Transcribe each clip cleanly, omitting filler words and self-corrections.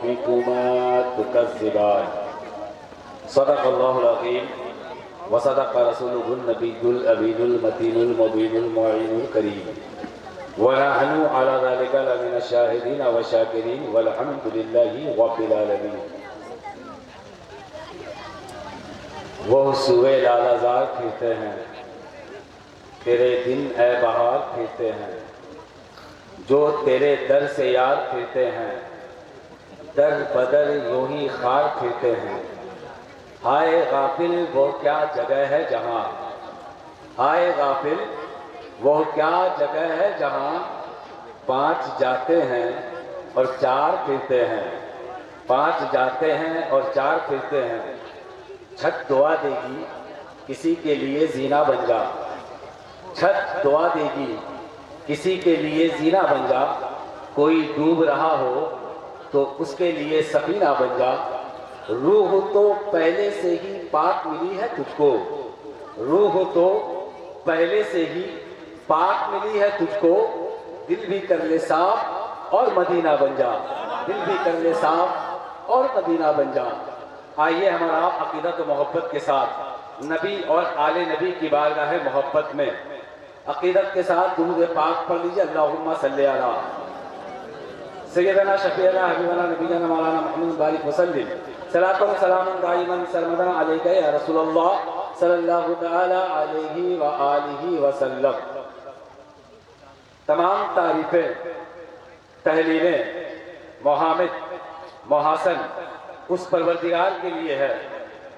ربكما تكذبان صدق الله العظيم وصدق رسوله النبي الأمين المتين المبين المعين الكريم ونحن على ذلك لمن الشاهدين والشاكرين والحمد لله رب العالمين. وہ سوئے لالا زار پھرتے ہیں تیرے دن اے بہار پھرتے ہیں جو تیرے در سے یار پھرتے ہیں در بدر یوں ہی خار پھرتے ہیں. ہائے غافل وہ کیا جگہ ہے جہاں ہائے غافل وہ کیا جگہ ہے جہاں 5 جاتے ہیں اور 4 پھرتے ہیں 5 جاتے ہیں اور 4 پھرتے ہیں. چھت دعا دے گی کسی کے لیے زینہ بن جا چھت دعا دے گی کسی کے لیے زینہ بن جا. کوئی ڈوب رہا ہو تو اس کے لیے سفینہ بن جا. روح تو پہلے سے ہی پاک ملی ہے تجھ کو روح تو پہلے سے ہی پاک ملی ہے تجھ کو. دل بھی کر لے صاف اور مدینہ بن جا دل بھی کر لے صاف اور مدینہ بن جا. آئیے ہمارا عقیدت و محبت کے ساتھ نبی اور آل نبی کی بارگاہ محبت میں عقیدت کے ساتھ درود پاک پڑھ لیجیے. اللہم صلی علی سیدنا شفیعنا حبیبنا نبینا مولانا محمد بارک وسلم صلاۃ و سلام دائما سرمدا علیک یا رسول اللہ صلی اللہ تعالی علیہ وآلہ وسلم. تمام تعریفیں تحلیلیں محامد محاسن اس پروردگار کے لیے ہے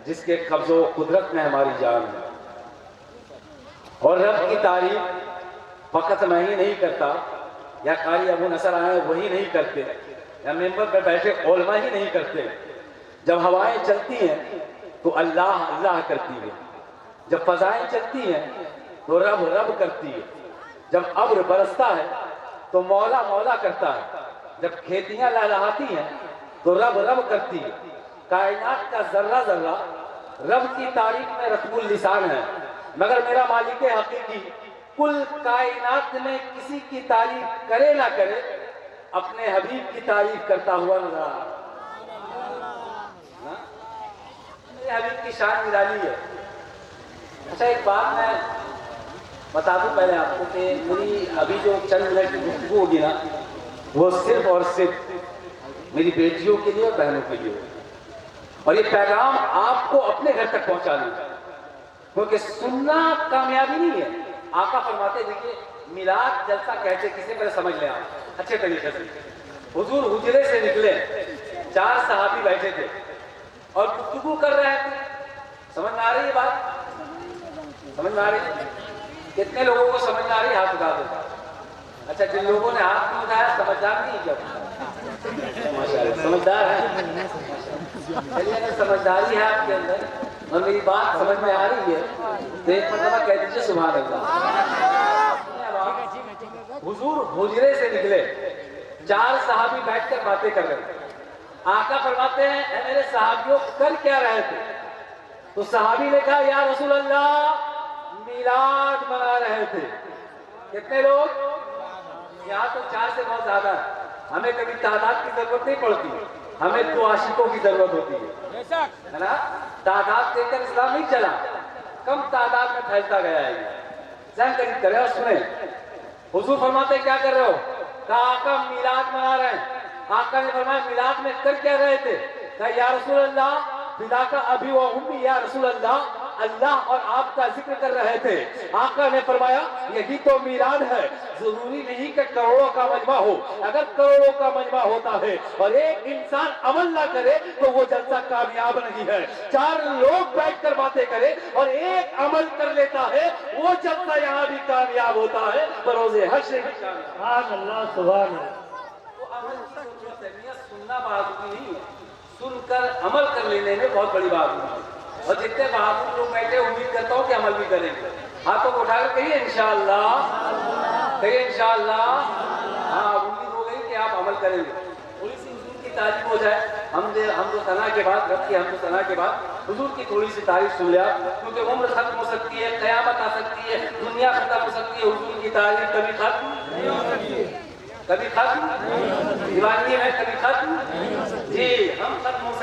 جس کے قبض و قدرت میں ہماری جان ہے. اور رب کی تعریف فقط میں ہی نہیں کرتا یا قاری ابو نصر آئے وہی نہیں کرتے یا ممبر پر بیٹھے علماء ہی نہیں کرتے. جب ہوائیں چلتی ہیں تو اللہ اللہ کرتی ہے. جب فضائیں چلتی ہیں تو رب رب کرتی ہے. جب ابر برستا ہے تو مولا مولا کرتا ہے. جب کھیتیاں لہلہاتی ہیں تو رب رب کرتی ہے. کائنات کا ذرہ ذرہ رب کی تعریف میں رتب اللسان ہے. مگر میرا مالک حقیقی کل کائنات میں کسی کی تعریف کرے نہ کرے اپنے حبیب کی تعریف کرتا ہوا نظر آ رہا. میرے حبیب کی شان نرالی ہے. اچھا ایک بات میں بتا دوں پہلے آپ کو کہ میری ابھی جو چند منٹ کی گفتگو ہوگی نا وہ صرف اور صرف میری بیٹیوں کے لیے اور بہنوں کے لیے اور یہ پیغام آپ کو اپنے گھر تک پہنچانا ہے کیونکہ سننا کامیابی نہیں ہے. آقا فرماتے دیکھیے میلاد جلسہ کہتے کسی پر سمجھ لیں آپ اچھے طریقے سے. حضور حجرے سے نکلے 4 صحابی بیٹھے تھے اور گفتگو کر رہے تھے. سمجھ میں آ رہی ہے بات سمجھ میں آ رہی ہے؟ کتنے لوگوں کو سمجھ میں آ رہی ہے ہاتھ اٹھا دو. اچھا جن لوگوں نے ہاتھ نہیں اٹھایا سمجھدار نہیں کیا ماشاءاللہ سمجھدار ہے. چلیے اگر سمجھداری ہے آپ کے اندر اور میری بات سمجھ میں آ رہی ہے تو ایک مرتبہ کہہ دیجیے سبحان اللہ. حضور حجرے سے نکلے 4 صحابی بیٹھ کر باتیں کر رہے تھے. آقا فرماتے ہیں اے میرے صحابیوں کر کیا رہے تھے؟ تو صحابی نے کہا یا رسول اللہ میلاد منا رہے تھے. کتنے لوگ؟ یہاں تو 4 سے بہت زیادہ ہے. ہمیں کبھی تعداد کی ضرورت نہیں پڑتی ہمیں 2 عاشقوں کی ضرورت ہوتی ہے نا. تعداد دیکھ کر اسلام نہیں چلا کم تعداد میں پھیلتا گیا ہے. ذہن قریب کرے اور سنیں. حضور فرماتے کیا کر رہے ہو؟ کہا آقا میلاد منا رہے ہیں. آقا نے فرمایا میلاد میں کر کیا رہے تھے؟ کہا یا رسول اللہ فدا کا ابھی و امی یا رسول اللہ اللہ اور آپ کا ذکر کر رہے تھے. آقا نے فرمایا یہی تو میلاد ہے. ضروری نہیں کہ کروڑوں کا مجمع ہو. اگر کروڑوں کا مجمع ہوتا ہے اور ایک انسان عمل نہ کرے تو وہ جلسہ کامیاب نہیں ہے. 4 لوگ بیٹھ کر باتیں کرے اور ایک عمل کر لیتا ہے وہ جلسہ یہاں بھی کامیاب ہوتا ہے بروز حشر بھی کامیاب. سبحان اللہ سبحان اللہ. وہ عمل کی ضرورت ہے. سننا بہادری نہیں ہے سن کر عمل کر لینے میں بہت بڑی بات ہے. اور جتنے بہادر لوگ بیٹھے امید کرتا ہوں کہ عمل بھی کریں گے. ہاتھوں کو اٹھا کر کہیے انشاءاللہ کہیے انشاءاللہ. ہاں امید ہو گئی کہ آپ عمل کریں گے. تھوڑی سی حضور کی تعریف ہو جائے. ہم تو ثنا کے بعد رب کی ہم تو ثنا کے بعد حضور کی تھوڑی سی تعریف سن لیا کیونکہ عمر ختم ہو سکتی ہے قیامت آ سکتی ہے دنیا ختم ہو سکتی ہے. حضور کی تعریف کبھی ختم نہیں ہو سکتی کبھی ختم دیوانی میں کبھی ختم. جی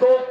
2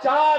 4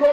2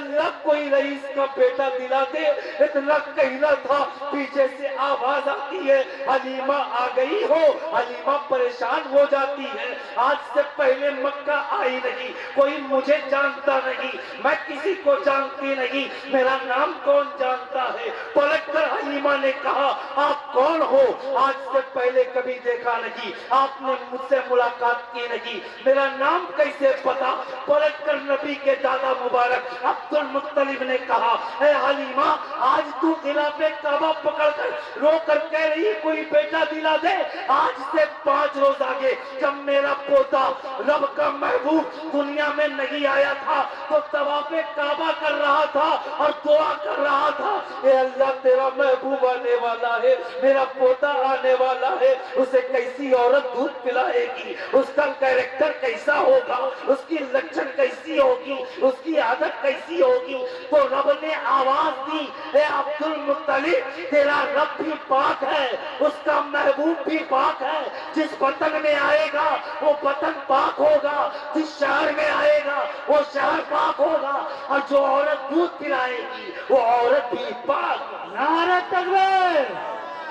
اللہ کوئی رئیس کا بیٹا دلا دے. اتنا کہنا تھا, پیچھے سے آواز آتی ہے حلیمہ آ گئی ہو. حلیمہ پریشان ہو جاتی ہے, آج سے پہلے مکہ آئی نہیں, کوئی مجھے جانتا نہیں, میں کسی کو جانتی نہیں, میرا نام کون جانتا ہے. پلٹ کر حلیمہ نے کہا آپ کون ہو؟ آج سے پہلے کبھی دیکھا نہیں, آپ نے مجھ سے ملاقات کی نہیں, میرا نام کیسے پتا؟ پلٹ کر نبی کے دادا مبارک عبد المطلب نے کہا اے حلیمہ, آج تو خلاف کعبہ پکڑ کر رو کر کہہ رہی کوئی بیٹا دلا دے. آج سے 5 روز آگے جب میرا پوتا رب کا محبوب دنیا میں نہیں آیا تھا تو طواف کعبہ کر رہا تھا اور دعا کر رہا تھا, اے اللہ تیرا محبوب آنے والا ہے, میرا پوتا آنے والا ہے, اسے کیسی عورت دودھ پلائے گی, اس کا کیریکٹر کیسا ہوگا, اس کی لچن کیسی ہوگی, اس کی عادت کیسی ہوگی. تو رب نے آواز دی اے عبد المطلب تیرا رب بھی پاک ہے, اس کا محبوب بھی پاک ہے, جس وطن میں آئے گا وہ وطن پاک ہوگا, جس شہر میں آئے گا وہ شہر پاک ہوگا, اور جو عورت دودھ پلائے گی وہ عورت بھی پاک. نعرہ تکبیر,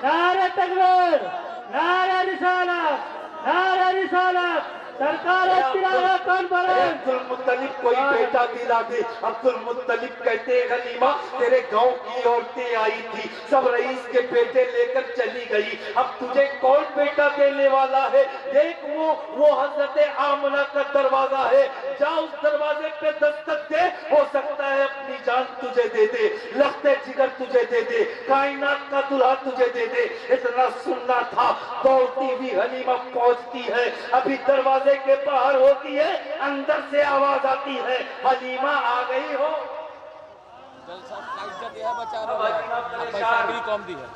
نعرہ تکبیر, نعرہ رسالت, نعرہ رسالت. سرکار تیرا کون بڑے؟ عبد المطلب کوئی بیٹا دلا دے. عبد المطلب کہتے ہیں حلیمہ تیرے گاؤں کی عورتیں آئی تھی, سب رئیس کے بیٹے لے کر چلی گئی, اب تجھے کون بیٹا دینے والا ہے؟ دیکھ وہ حضرت آمنہ کا دروازہ ہے, جا اس دروازے پہ دستک دے, ہو سکتا ہے اپنی جان تجھے دے دے, لخت جگر تجھے دے دے, کائنات کا دلہا تجھے دے دے. اتنا سننا تھا, دوڑتی ہوئی حلیمہ پہنچتی ہے, ابھی دروازے کے باہر ہوتی ہے, اندر سے آواز آتی ہے حلیمہ آ گئی ہو.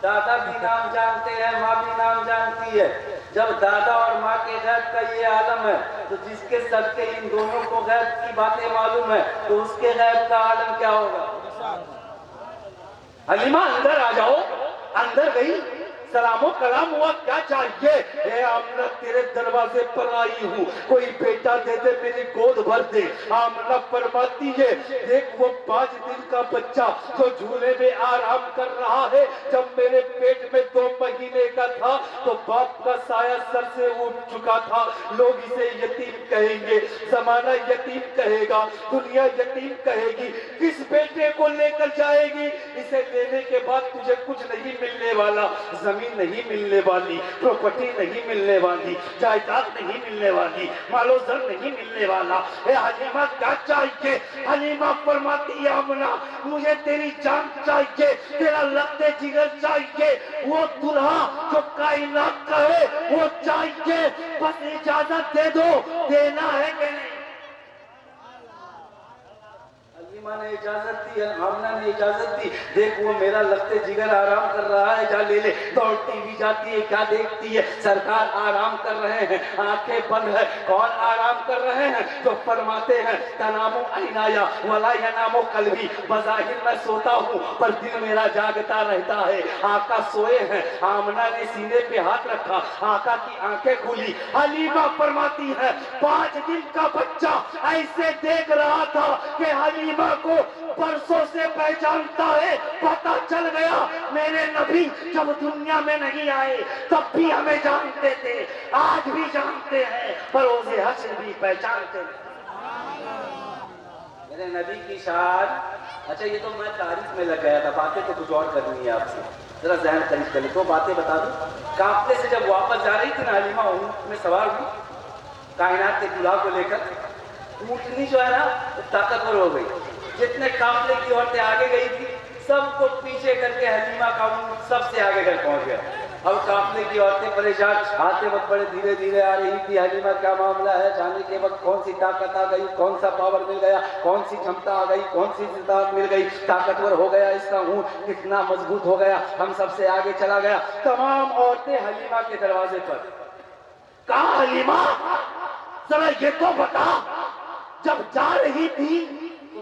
دادا بھی نام جانتے ہیں, ماں بھی نام جانتی ہے. جب دادا اور ماں کے غیب کا یہ عالم ہے تو جس کے صدقے ان دونوں کو غیب کی باتیں معلوم ہے تو اس کے غیب کا عالم کیا ہوگا. حلیمہ اندر آ جاؤ. اندر گئی, سلام و کلام ہوا, کیا چاہیے؟ اے آمنہ تیرے دروازے پر آئی ہوں, کوئی بیٹا دے دے, میری گود بھر دے. آمنہ فرماتی ہے دیکھ وہ 5 دن کا بچہ جو جھولے میں آرام کر رہا ہے, جب میرے پیٹ میں 2 مہینے کا تھا تو باپ کا سایہ سر سے اٹھ چکا تھا. لوگ اسے یتیم کہیں گے, زمانہ یتیم کہے گا, دنیا یتیم کہے گی. کس بیٹے کو لے کر جائے گی؟ اسے لینے کے بعد تجھے کچھ نہیں ملنے والا, زمین نہیں ملنے والی, پراپرٹی نہیں ملنے والی, جائیداد نہیں ملنے والی, مال و زر نہیں ملنے والا. اے حلیمہ کیا چاہیے؟ حلیمہ فرماتی ہے آمنہ مجھے تیری جان چاہیے, تیرا لخت جگر چاہیے, وہ دلہا جو کائنات کا ہے وہ چاہیے, بس اجازت دے دو, دینا ہے کہ نہیں؟ حلیمہ نے اجازت دی, آمنہ نے اجازت دی. دیکھ وہ میرا لخت جگر آرام کر رہا ہے, جا لے لے. دوڑتی بھی جاتی ہے, کیا دیکھتی ہے؟ سرکار آرام کر رہے ہیں, آنکھیں بند ہے. کون آرام کر رہے ہیں؟ تو فرماتے ہیں تنام عینایا ولا ینام قلبی, بظاہر میں سوتا ہوں پر دل میرا جاگتا رہتا ہے. آقا سوئے ہیں, آمنہ نے سینے پہ ہاتھ رکھا, آقا کی آنکھیں کھلی. حلیمہ فرماتی ہے 5 دن کا بچہ ایسے دیکھ رہا تھا کہ حلیمہ کو برسوں سے پہچانتا ہے. پتہ چل گیا میرے نبی جب دنیا میں نہیں آئے تب بھی ہمیں جانتے تھے, آج بھی جانتے ہیں, بروز حشر بھی پہچانتے ہیں. میرے نبی کی شان. اچھا یہ تو میں تاریخ میں لگ گیا تھا, باتیں تو کچھ اور کرنی ہے آپ سے, ذرا ذہن قریب کر لیں. 2 باتیں بتا دوں. قافلے سے جب واپس جا رہی تھی نا حلیمہ, اونٹ میں سوار ہوئی کائنات کے دلہا کو لے کر. اونٹنی جو ہے نا طاقتور ہو گئی, جتنے قافلے کی عورتیں آگے گئی تھی سب کو پیچھے کر کے حلیمہ کا اونٹ سب سے آگے کر پہنچ گیا. اب قافلے کی عورتیں پریشان, آتے وقت بڑے دھیرے دھیرے آ رہی تھی. حلیمہ کیا معاملہ ہے؟ جانے کے وقت کون سی طاقت آ گئی, کون سا پاور مل گیا, کون سی چھمتا آ گئی, کون سی طاقت مل گئی, طاقتور ہو گیا اس کا اونٹ, کتنا مضبوط ہو گیا, ہم سب سے آگے چلا گیا. تمام عورتیں حلیمہ کے دروازے پر. کہا حلیمہ ذرا یہ تو بتا, جب جا رہی تھی تو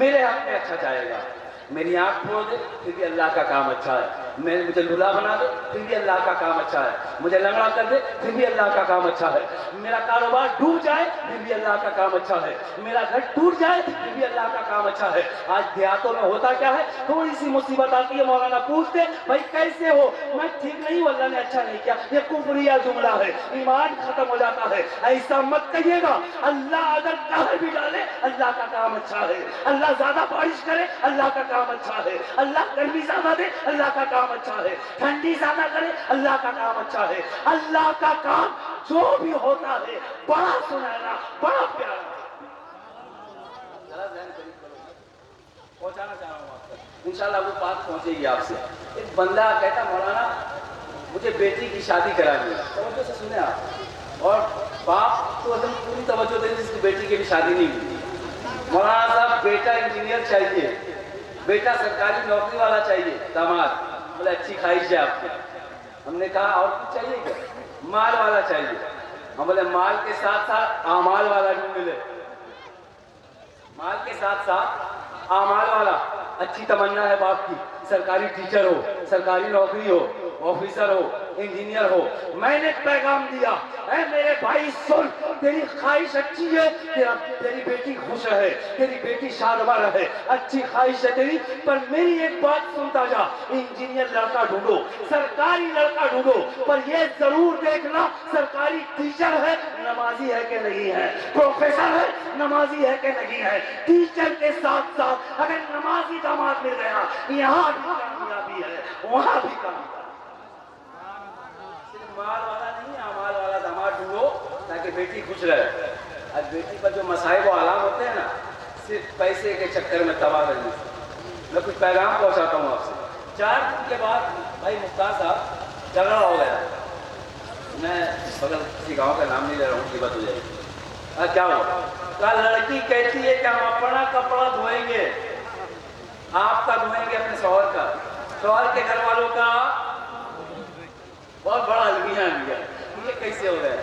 میرے حق میں اچھا چاہے گا. میری آنکھ پھوڑ دے پھر بھی اللہ کا کام اچھا ہے. مجھے لولا بنا دے پھر بھی اللہ کا کام اچھا ہے. مجھے لنگڑا کر دے پھر بھی اللہ کا کام اچھا ہے. میرا کاروبار ڈوب جائے پھر بھی اللہ کا کام اچھا ہے. میرا گھر ٹوٹ جائے پھر بھی اللہ کا کام اچھا ہے. آج دیہاتوں میں ہوتا کیا ہے, تھوڑی سی مصیبت آتی ہے, مولانا پوچھتے بھائی کیسے ہو, میں ٹھیک نہیں ہوں, اللہ نے اچھا نہیں کیا. یہ کفریہ جملہ ہے, ایمان ختم ہو جاتا ہے. ایسا مت کہیے گا. اللہ اگر قہر بھی ڈالے اللہ کا کام اچھا ہے. اللہ زیادہ بارش کرے اللہ کا کام اچھا ہے. اللہ گرمی زیادہ دے اللہ کا کام اچھا ہے. ٹھنڈی زیادہ کرے اللہ کا کام اچھا ہے. اللہ کا کام جو بھی ہوتا ہے بڑا سنہرا, بڑا پیارا. پہنچانا چاہ رہا ہوں آپ تک, انشاءاللہ وہ بات پہنچے گی آپ سے. ایک بندہ کہتا مولانا مجھے بیٹی کی شادی کرانی ہے. توجہ سے سنیں آپ, اور باپ تو ہم پوری توجہ دیں جس کی بیٹی کی بھی شادی نہیں ہوئی. مولانا صاحب بیٹا انجینئر چاہیے, بیٹا سرکاری نوکری والا چاہیے, داماد بولے اچھی خواہش ہے آپ کی. ہم نے کہا اور کچھ چاہیے کیا؟ مال والا چاہیے. ہم بولے مال کے ساتھ ساتھ اعمال والا بھی ملے. مال کے ساتھ ساتھ اعمال والا اچھی تمنا ہے باپ کی, سرکاری ٹیچر ہو, سرکاری نوکری ہو, آفیسر ہو, انجینئر ہو. میں نے پیغام دیا, اے میرے بھائی سن, تیری خواہش اچھی ہے, تیری بیٹی خوش رہے, تیری بیٹی شادماں رہے, اچھی خواہش ہے تیری, پر میری ایک بات سنتا جا. انجینئر لڑکا ڈھونڈو, سرکاری لڑکا ڈھونڈو, پر یہ ضرور دیکھنا سرکاری ٹیچر ہے نمازی ہے کہ نہیں ہے, پروفیسر ہے نمازی ہے کہ نہیں ہے. ٹیچر کے ساتھ ساتھ اگر نمازی داماد مل گیا, یہاں بھی کامیابی ہے, وہاں بھی کامیابی. صرف مال والا نہیں, اعمال والا داماد ڈھونڈو تاکہ بیٹی خوش رہے. آج بیٹی پر جو مصائب و آلام ہوتے ہیں نا, صرف پیسے کے چکر میں تباہ رہنے سے. میں کچھ پیغام پہنچاتا ہوں آپ سے. 4 دن کے بعد بھائی مختار صاحب جھگڑا ہو گیا. میں بغل کسی گاؤں کا نام نہیں لے رہا ہوں, کی بات ہو جائے گی. کیا ہوا؟ کہا لڑکی کہتی ہے کہ ہم اپنا کپڑا دھوئیں گے, آپ کا دھوئیں گے اپنے شوہر کا. شوہر کے گھر والوں کا بہت بڑا المیہ لیا. یہ کیسے ہو گیا؟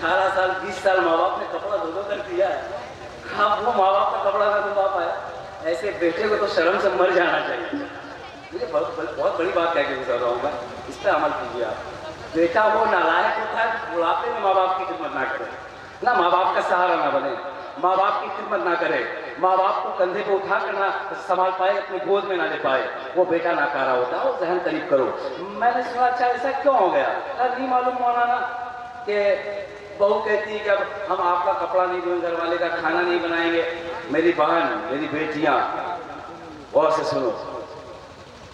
18 سال 20 سال ماں باپ نے کپڑا دھو کر دیا ہے, اب وہ ماں باپ کا کپڑا نہ دھو پایا. ایسے بیٹے کو تو شرم سے مر جانا چاہیے. مجھے بہت بڑی بات کہہ کے گزر رہا ہوں میں, اس پہ عمل کیجیے آپ. بیٹا وہ نالائق ہوتا ہے بڑھاپے میں ماں باپ کی خدمت نہ کرے, نہ ماں باپ کا سہارا نہ بنے, ماں باپ کی خدمت نہ کرے, ماں باپ کو کندھے پہ اٹھا کر نہ سنبھال پائے, اپنی گود میں نہ لے پائے, وہ بیٹا ناکارہ ہوتا ہے. وہ ذہن قریب کرو. میں نے سنا اچھا ایسا کیوں ہو گیا؟ نہیں معلوم مولانا کہ بہو کہتی ہے کہ اب ہم آپ کا کپڑا نہیں دھوئیں, گھر والے کا کھانا نہیں بنائیں گے. میری بہن, میری بیٹیاں, غور سے سنو,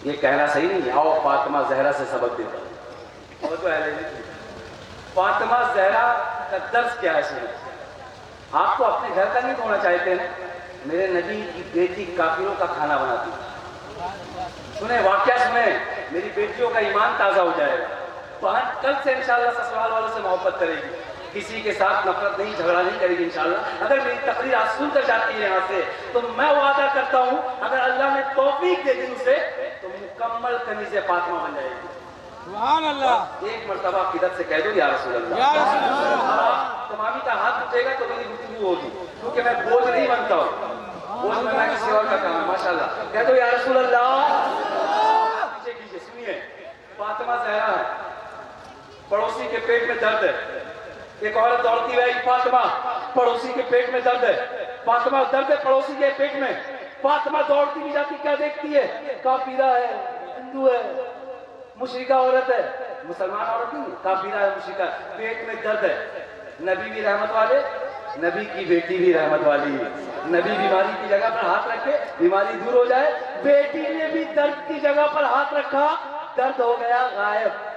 یہ کہنا صحیح نہیں ہے. آؤ فاطمہ زہرا سے سبق دیتا ہوں. اور تو اہل فاطمہ زہرا کا درس کیا ہے سنیں. آپ تو اپنے گھر کا نہیں دھونا چاہتے ہیں, میرے نبی کی بیٹی کافروں کا کھانا بناتی. سنیں واقعہ سنیں, میری بیٹیوں کا ایمان تازہ ہو جائے گا. بہن کل سے انشاءاللہ سسرال والوں سے محبت کرے گی, کسی کے ساتھ نفرت نہیں, جھگڑا نہیں کرے گی انشاءاللہ. اگر میری تقریر آج سن کر جاتی ہے یہاں سے, تو میں وعدہ کرتا ہوں اگر اللہ نے توفیق دے دی اسے تو مکمل کنیز فاطمہ بن جائے گی. سبحان اللہ. ایک مرتبہ قدرت سے کہہ دو یا رسول اللہ. یا رسول اللہ. تمامی کا ہاتھ اٹھے گا تو میری گفتگو ہوگی, کیونکہ میں بوجھ نہیں بنتا ہوں, بوجھ میں کسی اور کا کام ہے. ماشاءاللہ کہہ دو یا رسول اللہ. پیچھے کیجیے, سنیے. فاطمہ زہرا ہے, پڑوسی کے پیٹ میں درد ہے. ایک عورت دوڑتی ہوئی فاطمہ, پڑوسی کے پیٹ میں درد ہے. فاطمہ درد ہے پڑوسی کے پیٹ میں. فاطمہ دوڑتی بھی جاتی, کیا دیکھتی ہے؟ کافرہ ہے, ہندو ہے, مشرکہ عورت ہے, مسلمان عورت نہیں, کافرہ ہے, مشرکہ, پیٹ میں درد ہے. نبی بھی رحمت والے, نبی کی بیٹی بھی رحمت والی ہے. نبی بیماری کی جگہ پر ہاتھ رکھے, بیماری دور ہو جائے. بیٹی نے بھی درد کی جگہ پر ہاتھ رکھا, درد ہو گیا غائب.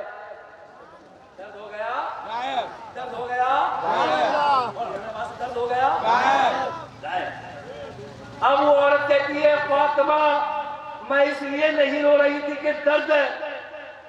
درد ہو گیا غائب. درد ہو گیا غائب. درد ہو گیا غائب. اب وہ عورت کہتی ہے فاطمہ میں اس لیے نہیں رو رہی تھی کہ درد ہے,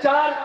4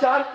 4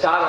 4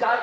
4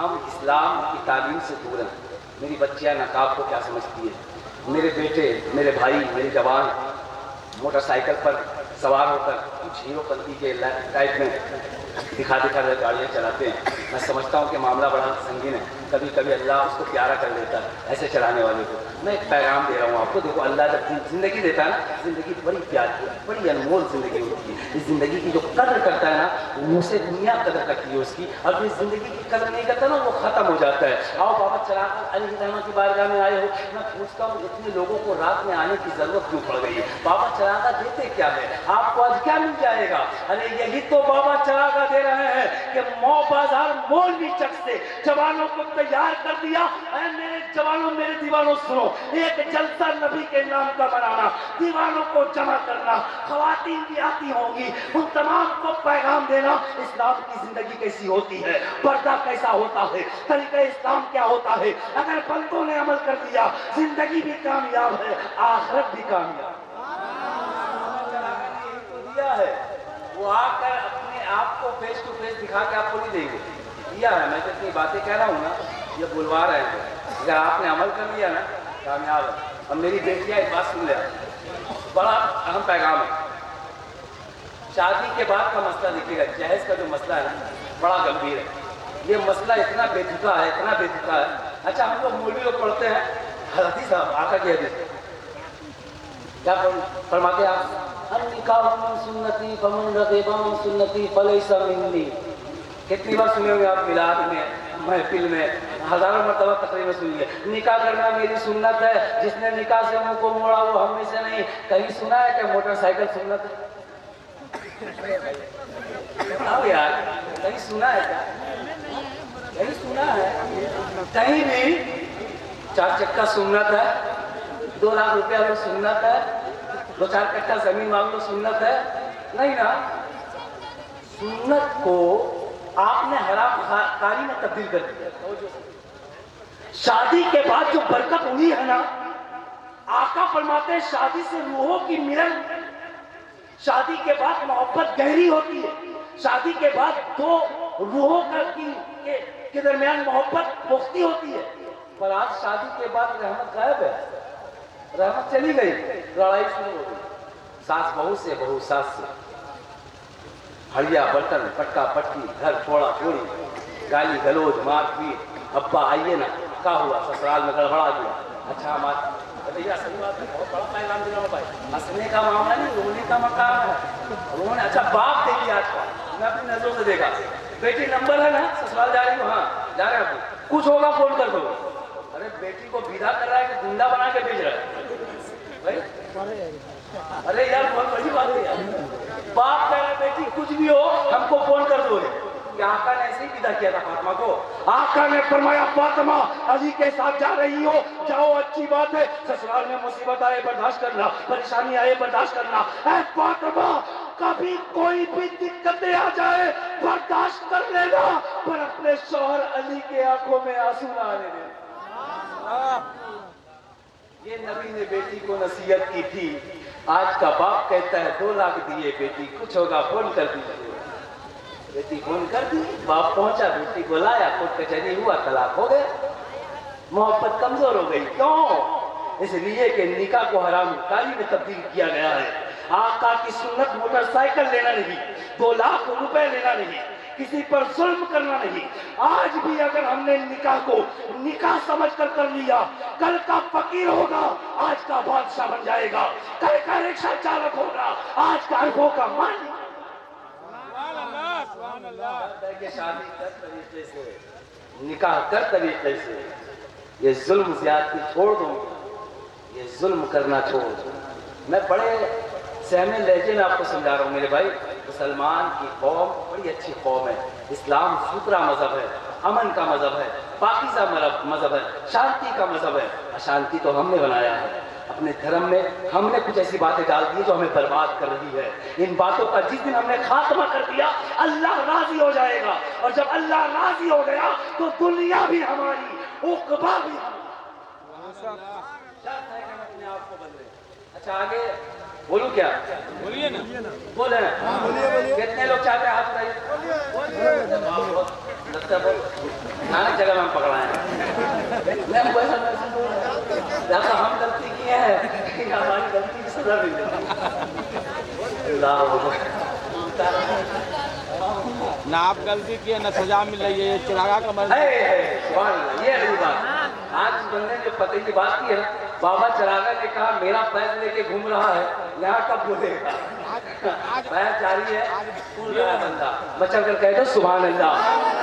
ہم اسلام کی تعلیم سے دور ہیں. میری بچیاں نقاب کو کیا سمجھتی ہے؟ میرے بیٹے، میرے بھائی، میرے جوان موٹر سائیکل پر سوار ہو کر کچھ ہیرو پنتی کے ٹائپ میں دکھا کر گاڑیاں چلاتے ہیں. میں سمجھتا ہوں کہ معاملہ بڑا سنگین ہے. کبھی کبھی اللہ اس کو پیارا کر دیتا ہے ایسے چلانے والے کو. میں ایک پیغام دے رہا ہوں آپ کو. دیکھو اللہ جب زندگی دیتا ہے نا، زندگی بڑی پیاری ہے، بڑی انمول زندگی ہوتی ہے. اس زندگی کی جو قدر کرتا ہے نا، اسے دنیا قدر کرتی ہے اس کی. اور جو زندگی کی قدر نہیں کرتا نا، وہ ختم ہو جاتا ہے. آؤ بابا چلا کر علی رحمت کی بارگاہ میں آئے ہو. میں پوچھتا ہوں اتنے لوگوں کو رات میں آنے کی ضرورت کیوں پڑ گئی ہے؟ بابا چراغا دیتے کیا ہے آپ کو؟ آج کیا مل جائے گا؟ ارے یہی تو بابا چراغا دے رہے ہیں کہ مو بازار مولوی چک سے جوانوں کو تیار کر دیا. اے میرے جوانوں، میرے دیوانوں سنو، ایک جلسہ نبی کے نام کا بنانا، دیوانوں کو جمع کرنا، خواتین بھی آتی ہوں گی، ان تمام کو پیغام دینا اسلام کی زندگی کیسی ہوتی ہے، پردہ کیسا ہوتا ہے، طریقہ اسلام کیا ہوتا ہے. اگر بندوں نے عمل کر دیا زندگی بھی کامیاب ہے، آخرت بھی کامیاب ہے. وہ آ کر اپنے آپ کو فیس ٹو فیس دکھا کے آپ کو نہیں دیں گے. دیا ہے. میں جتنی باتیں کہہ رہا ہوں نا، یہ بلوا رہے ہیں. اگر آپ نے عمل کر لیا نا، کامیاب ہے. اور میری بیٹیاں ایک بات سن لیا، بڑا اہم پیغام ہے. شادی کے بعد کا مسئلہ دیکھیے گا، جہیز کا جو مسئلہ ہے نا، بڑا گمبھیر ہے. یہ مسئلہ اتنا بے تھکا ہے، اتنا بے تھکا ہے. اچھا ہم لوگ مولوی لوگ پڑھتے ہیں حدیث صاحب، آقا کی حدیث کیا فرماتے ہیں آپ؟ النکاح من سنتی فمن رغب عن سنتی فلیس منی. کتنی بار سنے ہوئے آپ میلاد میں، محفل میں، ہزاروں مرتبہ تقریر میں سنیے. نکاح کرنا میری سنت ہے، جس نے نکاح سے منہ کو موڑا وہ ہم میں سے نہیں. کہیں سنا ہے کہ موٹر سائیکل سنت ہے؟ بتاؤ یار، کہیں سنا ہے کیا؟ کہیں سنا ہے؟ کہیں بھی 4 چکا سنت ہے، 2 لاکھ روپیہ لو سنت ہے، 2-4 کٹھا زمین مانگ لو سنت ہے؟ نہیں نا. سنت کو آپ نے حرام کاری میں تبدیل کر دیا. شادی کے بعد جو برکت ہوئی ہے نا، آقا فرماتے ہیں شادی سے روحوں کی ملن، شادی کے بعد محبت گہری ہوتی ہے. شادی کے بعد 2 روحوں کے درمیان محبت پختہ ہوتی ہے. پر آج شادی کے بعد رحمت غائب ہے، رحمت چلی گئی، لڑائی شروع ہو گئی. ساس بہو سے، بہو ساس سے، ہڑیا برتن، پٹکا پٹکی، گھر چھوڑا چھوڑی، گالی گلوج، مار پیٹ. ابا آئیے نا، کیا ہوا؟ سسرال میں گڑبڑا گیا. اچھا بھیا صحیح بات ہے، بہت بڑا پیغام دے رہا ہوں بھائی. ہنسنے کا معاملہ نہیں، رونے کا مقام ہے. رونے. اچھا باپ دیکھیے آج کا، میں اپنی نظروں سے دیکھا. بیٹی نمبر ہے نا، سسرال جا رہی ہوں، ہاں جا رہے ہیں آپ، کچھ ہوگا فون کر دو. ارے بیٹی کو بیدا کر رہا ہے کہ گنڈا بنا کے بھیج رہا ہے؟ ارے یار بہت بڑی بات ہے یار. باپ کہہ رہا ہے بیٹی کچھ بھی ہو ہم کو فون کر دو. کہ آقا نے ایسے ہی پیدا کیا تھا فاطمہ کو. آقا نے فرمایا فاطمہ علی کے ساتھ جا رہی ہو، جاؤ اچھی بات ہے. سسرال میں مصیبت آئے برداشت کرنا، پریشانی آئے برداشت کرنا. اے فاطمہ کبھی کوئی بھی دقتیں آ جائے برداشت کر لینا، پر اپنے شوہر علی کے آنکھوں میں آنسو نہ آنے دینا. یہ نبی نے بیٹی کو نصیحت کی تھی. آج کا باپ کہتا ہے 2 لاکھ دیے بیٹی کچھ ہوگا فون کر دیجیے. بیٹی فون کر دی، باپ پہنچا، بیٹی کو لایا، کوٹ کچہری ہوا، طلاق ہو گیا. محبت کمزور ہو گئی. کیوں؟ اس لیے کہ نکاح کو حرام کاری میں تبدیل کیا گیا ہے. آقا کی سنت موٹر سائیکل لینا نہیں، 2 لاکھ روپے لینا نہیں، کسی پر ظلم کرنا نہیں. آج بھی اگر ہم نے نکاح کو نکاح سمجھ کر کر لیا، کل کا فقیر ہوگا، آج کا بادشاہ بن جائے گا. کل کا رکشہ چالک ہوگا، آج کا اربوں کا مالک. شادی کر طریقے سے، نکاح کر طریقے سے. یہ ظلم زیادتی چھوڑ دو، یہ ظلم کرنا چھوڑ دو. میں بڑے سہمے لہجے میں آپ کو سمجھا رہا ہوں میرے بھائی. مسلمان کی قوم بڑی اچھی قوم ہے. اسلام ستھرا مذہب ہے، امن کا مذہب ہے، پاکیزہ مذہب ہے، شانتی کا مذہب ہے. اشانتی تو ہم نے بنایا ہے اپنے دھرم میں. ہم نے کچھ ایسی باتیں ڈال دی جو ہمیں برباد کر رہی ہے. ان باتوں کا جس دن ہم نے خاتمہ کر دیا اللہ راضی ہو جائے گا. اور جب اللہ راضی ہو گیا تو دنیا بھی ہماری، عقبہ بھی ہماری. شرط ہے کہ ہم اپنے آپ کو بدلیں. اچھا آگے بولوں کیا؟ بولیے نا. بولے کتنے لوگ چاہتے ہیں ہاتھ اٹھائیے. لگتا ہے نانک جگہ میں ہم پکڑائے ہیں. ہم غلطی کیے ہیں ہماری غلطی کی سزا مل جائے. نہ آپ غلطی کیے نہ سزا مل رہی ہے. یہ چراغا کا مرض. سبحان اللہ. یہ اگلی بات. آج اس بندے نے جو پتے کی بات کی ہے، بابا چراغا نے کہا میرا پیر لے کے گھوم رہا ہے، یہاں کب بولے گا؟ پیر جاری ہے، بول رہا ہے بندہ. بچہ کر کہے تو سبحان اللہ.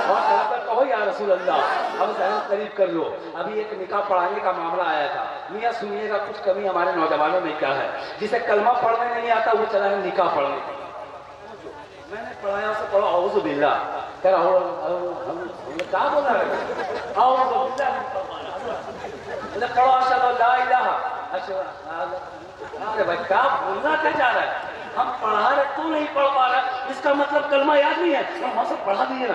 اور کر کہو یا رسول اللہ. اب ذہن قریب کر لو. ابھی ایک نکاح پڑھانے کا معاملہ آیا تھا. میاں سنیے گا کچھ کمی ہمارے نوجوانوں میں کیا ہے. جسے کلمہ پڑھنے نہیں آتا وہ چلا ہے نکاح پڑھنے. میں نے پڑھایا اسے پڑھو اعوذ باللہ. کہہ رہا کیا بول رہا ہے؟ اعوذ باللہ. پڑھو اشہد ان لا الہ. ارے بھائی کیا بولنا کیا چاہ رہا ہے؟ ہم پڑھا رہے تو نہیں پڑھ پا رہا. اس کا مطلب کلمہ یاد نہیں ہے. ہم سب پڑھا دیے نا.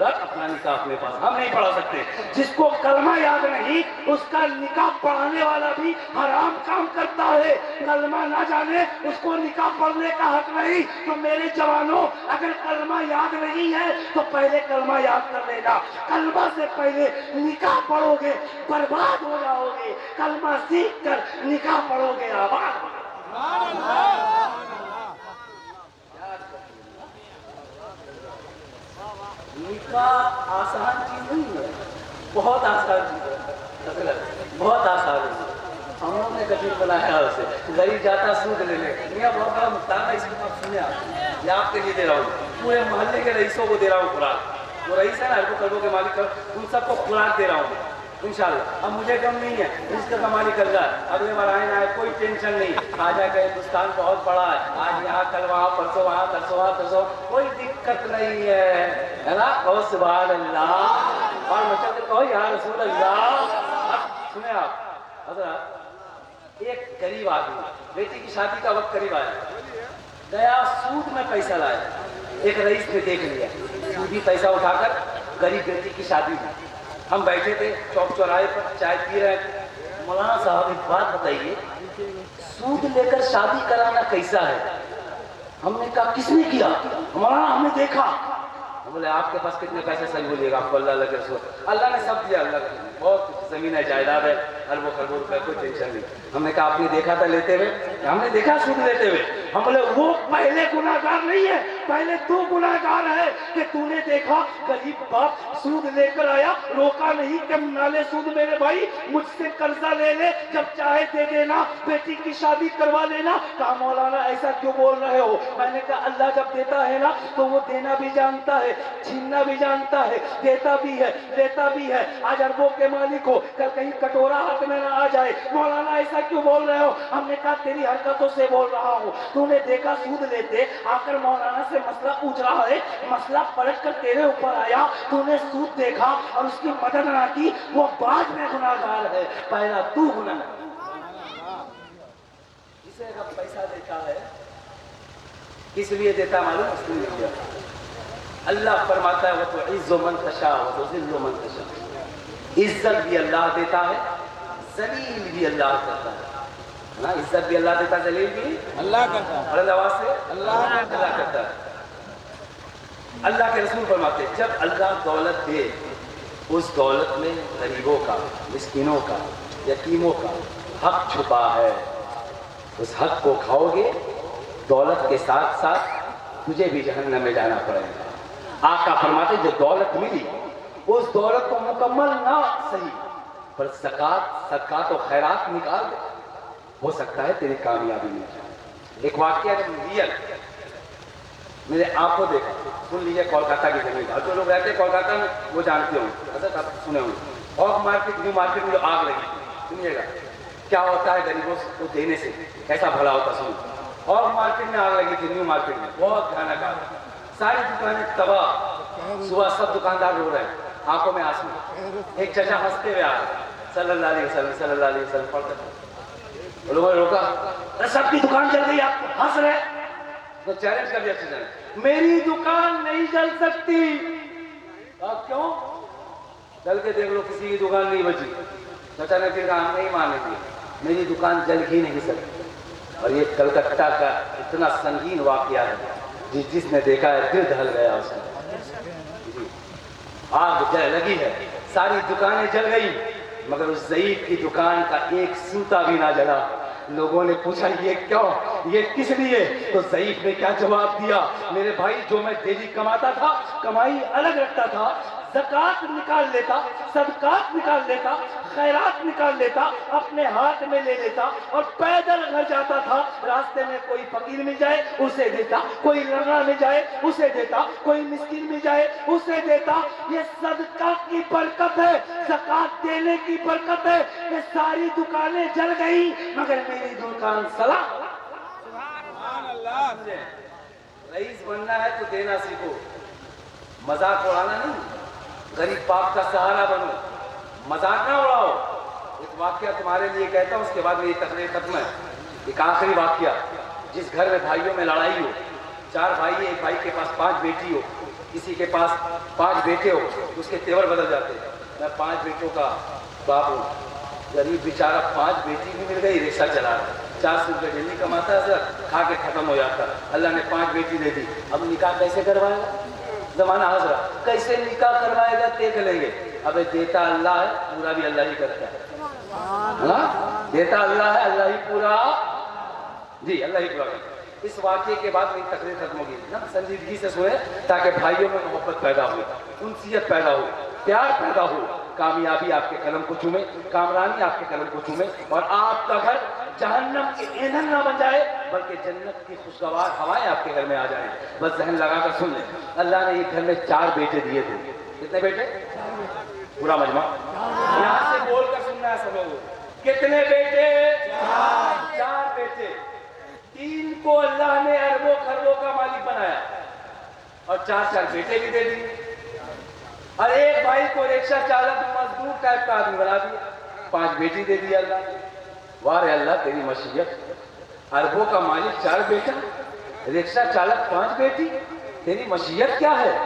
رکھ اپنا نکاح اپنے پاس. ہم نہیں پڑھا سکتے. جس کو کلمہ یاد نہیں اس کا نکاح پڑھانے والا بھی حرام کام کرتا ہے. کلمہ نہ جانے اس کو نکاح پڑھنے کا حق نہیں. تو میرے جوانوں اگر کلمہ یاد نہیں ہے تو پہلے کلمہ یاد کر لینا. کلمہ سے پہلے نکاح پڑھو گے برباد ہو جاؤ گے. کلمہ سیکھ کر نکاح پڑھو گے آباد. نکاح آسان چیز نہیں ہے. بہت آسان چیز ہے. بہت آسان ہے. ہم لوگ نے کبھی بنایا اسے غریب جاتا سود لے لے. میاں بہت بڑا مختار ہے. اس کی بات سنے آپ. یہ آپ کے لیے دے رہا ہوں. پورے محلے کے رئیسوں کو دے رہا ہوں خوراک. جو رئیس ہے نا ہر کو قلبوں کے مالک ان سب کو خوراک دے رہا ہوں انشاءاللہ. اب مجھے کم نہیں ہے. رزق کا مالک اللہ ہے. اگلے بار آئے نہ آئے کوئی ٹینشن نہیں. خواجہ کا ہندوستان بہت بڑا ہے. آج یہاں کل وہاں پرسوں وہاں ترسوں وہاں ترسوں کوئی دقت نہیں ہے نا. کہو سبحان اللہ. اور بچہ سے کہو یا رسول اللہ. اب سنیں آپ حضرات. ایک غریب آدمی بیٹی کی شادی کا وقت قریب آیا. گیا سود میں پیسہ لایا. ایک رئیس نے دیکھ لیا. سودی پیسہ اٹھا کر غریب بیٹی کی شادی میں. ہم بیٹھے تھے چوک چوراہے پر چائے پی رہے تھے. مولانا صاحب ایک بات بتائیے سود لے کر شادی کرانا کیسا ہے؟ ہم نے کہا کس نے کیا؟ مولانا ہم نے دیکھا. ہم بولے آپ کے پاس کتنے پیسے صحیح بولیے گا؟ آپ کو اللہ کے رسول. اللہ نے سب دیا. اللہ کا بہت زمین ہے جائیداد ہے اربوں خربوں روپے کوئی ٹینشن نہیں. ہم نے کہا آپ نے دیکھا تھا لیتے ہوئے؟ ہم نے دیکھا سود لیتے ہوئے. ہم بولے وہ پہلے گناہ گار نہیں ہے. پہلے تو گناہ گار ہے کہ تو نے دیکھا غریب باپ سود لے کر آیا. روکا نہیں کہ نہ لے سود میرے بھائی. مجھ سے قرضہ لے لے جب چاہے دے دینا. بیٹی کی شادی کروا لینا. کہا مولانا ایسا کیوں بول رہے ہو؟ میں نے کہا اللہ جب دیتا ہے نا تو وہ دینا بھی جانتا ہے چھیننا بھی جانتا ہے. دیتا بھی ہے لیتا بھی ہے. آج اربوں کے مالک ہو کل کہیں کٹورا ہاتھ میں نہ آ جائے. مولانا ایسا کیوں بول رہے ہو؟ ہم نے کہا تیری حرکتوں سے بول رہا ہوں. تو نے دیکھا سود لیتے آ کر مولانا سے مسئلہ پوچھ رہا ہے. مسئلہ پلٹ کر تیرے اوپر آیا. تو نے سود دیکھا اور اس کی مدد نہ کی. وہ بعد میں گناہ گار ہے. پہلا تو گناہ گار. جسے رب پیسہ دیتا ہے کس لیے دیتا معلوم؟ اس لیے دیا. اللہ فرماتا ہے وہ تو عز من تشاء و تذل من تشاء. عزت بھی اللہ دیتا ہے ذلیل بھی اللہ کرتا ہے. عزت بھی اللہ دیتا ہے ذلیل بھی اللہ کرتا ہے. اور اللہ سے اللہ کرتا ہے. اللہ کے رسول فرماتے ہیں جب اللہ دولت دے اس دولت میں غریبوں کا مسکینوں کا یتیموں کا حق چھپا ہے. اس حق کو کھاؤ گے دولت کے ساتھ ساتھ تجھے بھی جہنم میں جانا پڑے گا. آقا فرماتے جو دولت ملی اس دولت کو مکمل نہ صحیح پر زکات صدقات و خیرات نکال دے. ہو سکتا ہے تیری کامیابی مل جائے. ایک واقعہ ریئل میرے آنکھوں دیکھا. سن لیجیے کولکاتہ کی زمین. اور جو لوگ رہتے ہیں کولکاتہ میں وہ جانتے ہوں حضرت آپ سنے ہوں. اور مارکیٹ نیو مارکیٹ میں جو آگ لگی سنیے گا کیا ہوتا ہے غریبوں کو دینے سے کیسا بھلا ہوتا. سنو اور مارکیٹ میں آگ لگی تھی نیو مارکیٹ میں. بہت بھیانک آگ. ساری دکانیں تباہ. صبح سب دکاندار رو رہے ہیں آنکھوں میں آنسو. ایک چچا ہنستے ہوئے آ گئے صلی اللہ علیہ وسلم صلی اللہ علیہ وسلم پڑھتے تھے. لوگوں نے روکا سب کی دکان چل گئی آپ ہنس رہے. تو چیلنج کر دیا چچا نے میری دکان نہیں چل سکتی. کیوں؟ چل کے دیکھ لو کسی کی دکان نہیں بچی. چچا نے پھر کہا ہم نہیں مانیں گے میری دکان جل ہی نہیں سکتی. اور یہ کلکتہ کا اتنا سنگین واقعہ ہے جس نے دیکھا ہے دل دہل گیا اس کا۔ آگ جل لگی ہے، ساری دکانیں جل گئی، مگر اس ضعیف کی دکان کا ایک سوتا بھی نہ جلا۔ لوگوں نے پوچھا یہ کیوں، یہ کس لیے؟ تو ضعیف نے کیا جواب دیا، میرے بھائی جو میں ڈیلی کماتا تھا، کمائی الگ رکھتا تھا، زکات نکال لیتا، صدقات نکال لیتا، خیرات نکال لیتا، اپنے ہاتھ میں لے لیتا اور پیدل گھر جاتا تھا۔ راستے میں کوئی فقیر مل جائے اسے دیتا، کوئی لنگڑا مل جائے اسے دیتا، کوئی مسکین مل جائے اسے دیتا۔ یہ صدقہ کی برکت ہے، زکات دینے کی برکت ہے کہ ساری دکانیں جل گئی مگر میری دکان سلام۔ سبحان اللہ۔ رئیس بننا ہے تو دینا سیکھو، مذاق اڑانا نہیں، غریب پاک کا سہارا بنو، مذاق نہ اڑاؤ۔ ایک واقعہ تمہارے لیے کہتا ہوں، اس کے بعد میری تقریر ختم ہے۔ ایک آخری واقعہ، جس گھر میں بھائیوں میں لڑائی ہو، 4 بھائی ہیں، ایک بھائی کے پاس 5 بیٹی ہو، کسی کے پاس 5 بیٹے ہو، اس کے تیور بدل جاتے ہیں۔ میں 5 بیٹوں کا باپ ہوں، غریب بیچارہ 5 بیٹی بھی مل گئی، رکشہ چلا رہا ہے، 400 روپے ڈیلی کماتا ہے سر، کھا کے ختم ہو جاتا۔ اللہ نے 5 بیٹی دے دی، اب نکاح کیسے کروائے گا؟ زمانہ حاضرہ، کیسے نکاح کروائے گا؟ دیکھ لیں گے۔ ابے دیتا اللہ ہے، پورا بھی اللہ ہی کرتا ہے، دیتا اللہ ہے، اللہ ہی پورا، جی اللہ ہی پورا کرتا ہے۔ اس واقعے کے بعد میری تقریر ختم ہوگی نا، سنجیدگی سے سنیں تاکہ بھائیوں میں محبت پیدا ہو، انسیت پیدا ہو، پیار پیدا ہو، کامیابی آپ کے قلم کو چومے، کامرانی آپ کے قلم کو چومے، اور آپ کا گھر جہنم کے ایندھن نہ بن جائے بلکہ جنت کی خوشگوار ہوائیں آپ کے گھر میں آ جائیں۔ بس ذہن لگا کر سن لیں، اللہ نے یہ گھر میں 4 بیٹے دیے تھے۔ کتنے بیٹے؟ پورا مجمع یہاں سے بول کر سننا ہے سب لوگوں۔ کتنے بیٹے؟ 4 بیٹے۔ 3 کو اللہ نے اربوں خربوں کا مالک بنایا اور 4 بیٹے بھی دے دیے، اور ایک بھائی کو رکشہ چالک مزدور ٹائپ کا آدمی بنا دیا، 5 بیٹی دے دی اللہ نے۔ واہ رے اللہ تیری مشیت، اربوں کا مالک 4 بیٹا، رکشہ چالک 5 بیٹی، تیری مشیت کیا ہے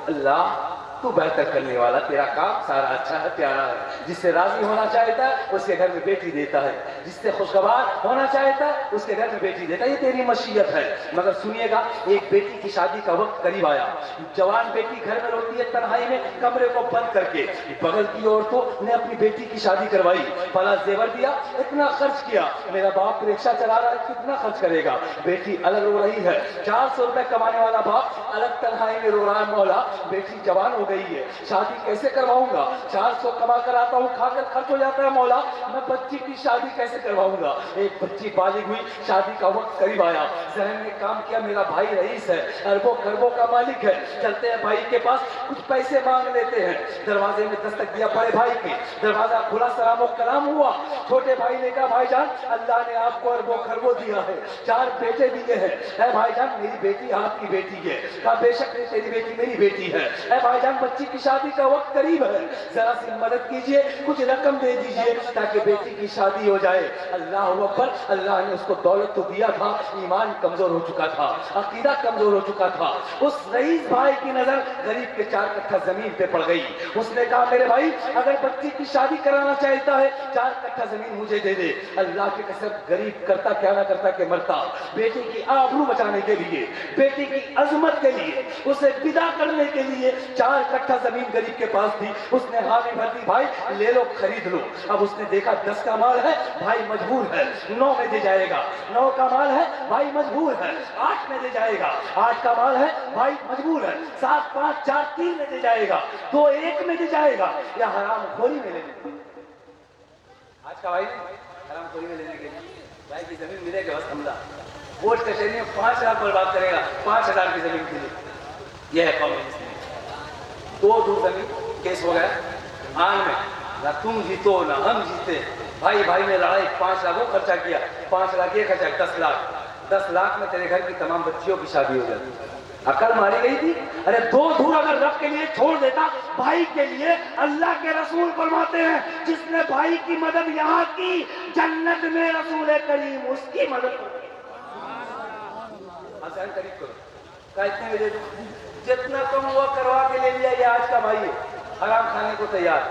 اللہ؟ تو بہتر کرنے والا، تیرا کام سارا اچھا ہے، پیارا ہے۔ جس سے راضی ہونا چاہتا ہے اس کے گھر میں بیٹی دیتا ہے، جس سے خوشگوار ہونا چاہتا ہے اس کے گھر میں بیٹی دیتا ہے، یہ تیری مشیت ہے۔ مگر سنیے گا، ایک بیٹی کی شادی کا وقت قریب آیا، جوان بیٹی گھر میں روتی ہے تنہائی میں، کمرے کو بند کر کے، بغل کی عورتوں نے اپنی بیٹی کی شادی کروائی، بڑا زیور دیا، اتنا خرچ کیا، میرا باپ رکشہ چلا رہا ہے کتنا خرچ کرے گا؟ بیٹی الگ رو رہی ہے، 400 روپے کمانے والا باپ الگ تنہائی میں رو رہا ہے، مولا بیٹی جوان ہو گئی ہے، شادی کیسے کرواؤں گا؟ 400 کما کر آتا ہوں، کھا کر خرچ ہو جاتا ہے، مولا میں بچی کی شادی کیسے کرواؤں گا؟ ایک بچی بالغ ہوئی، شادی کا وقت قریب آیا، ذہن نے کام کیا میرا بھائی رئیس ہے، اربوں خربوں کا مالک ہے، چلتے ہیں بھائی کے پاس، کچھ پیسے مانگ لیتے ہیں۔ دروازے میں دستک دیا بڑے بھائی کے، دروازہ کھلا، سلام و کلام ہوا۔ چھوٹے بھائی نے کہا بھائی جان اللہ نے آپ کو اربوں خربوں دیا ہے، 4 بیٹے دیے ہیں، اے بھائی جان میری بیٹی آپ کی بیٹی ہے۔ کہا بے شک تیری بیٹی میری بیٹی ہے۔ اے بھائی جان بچی کی شادی کا وقت قریب ہے، ذرا سی مدد کیجئے، کچھ رقم دے دیجئے تاکہ بیٹی کی شادی ہو جائے۔ اللہ اکبر، اللہ نے اس کو دولت تو دیا تھا، ایمان کمزور ہو چکا تھا، عقیدہ کمزور ہو چکا تھا۔ اس رئیس بھائی کی نظر غریب کے 4 کٹھا زمین پہ پڑ گئی۔ اس نے کہا میرے بھائی اگر بچی کی شادی کرانا چاہتا ہے 4 کٹھا زمین مجھے دے دے۔ اللہ کی قسم غریب کرتا کیا نہ کرتا کہ مرتا، بیٹی کی آبرو بچانے کے لیے، بیٹی کی عظمت کے لیے، اسے فدا کرنے کے لیے 4 کٹھا زمین غریب کے پاس تھی، اس نے حامی بھر دی بھائی لے لو خرید لو۔ اب اس نے دیکھا 10 کا مال ہے بھائی مجبور ہے 9 میں دے جائے گا، 9 کا مال ہے بھائی مجبور ہے 8 میں دے جائے گا، 8 کا مال ہے بھائی مجبور ہے 7 5 4 3 میں دے جائے گا، 2 1 میں دے جائے گا، یا حرام خوری میں لینے۔ آج کا بھائی حرام خوری میں لینے کے لیے بھائی کی زمین ملے گا بس حملہ، ووٹ کچہری میں 5 لاکھ برباد کرے گا 5000 کی زمین کے لیے۔ یہ ہے قوم مسلم۔ 2 دور زمین کیس ہو گیا آن میں، نہ تم جیتو نہ ہم جیتے، بھائی بھائی نے لڑائی، 5 لاکھ وہ خرچہ کیا، 5 لاکھ یہ خرچہ، 10 لاکھ، 10 لاکھ میں تیرے گھر کی تمام بچیوں کی شادی ہو جاتی۔ عقل ماری گئی تھی، ارے 2 دور اگر رب کے لیے چھوڑ دیتا بھائی کے لیے، اللہ کے رسول فرماتے ہیں جس نے بھائی کی مدد یہاں کی جنت میں رسول کریم اس کی مدد کرو۔ آسان قریب کرو، کہا اتنے میں دے دو، جتنا کم ہوا کروا کے لے لیا، یہ آج کا بھائی ہے، حرام کھانے کو تیار،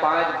5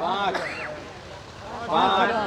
5।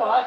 5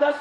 10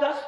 10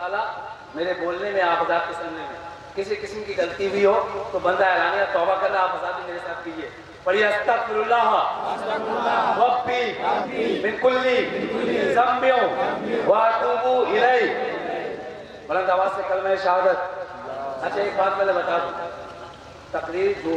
تعالیٰ میرے بولنے میں آپ حضرات کے سننے میں کسی قسم کی غلطی بھی ہو تو بندہ اعلانیہ توبہ کرنا آپ حضرات بھی میرے ساتھ کیجیے. پڑھیے استغفر اللہ ربی من کل ذنب واتوب الیہ. بلند آواز سے کلمہ شہادت. اچھا ایک بات میں بتا دوں, تقریر جو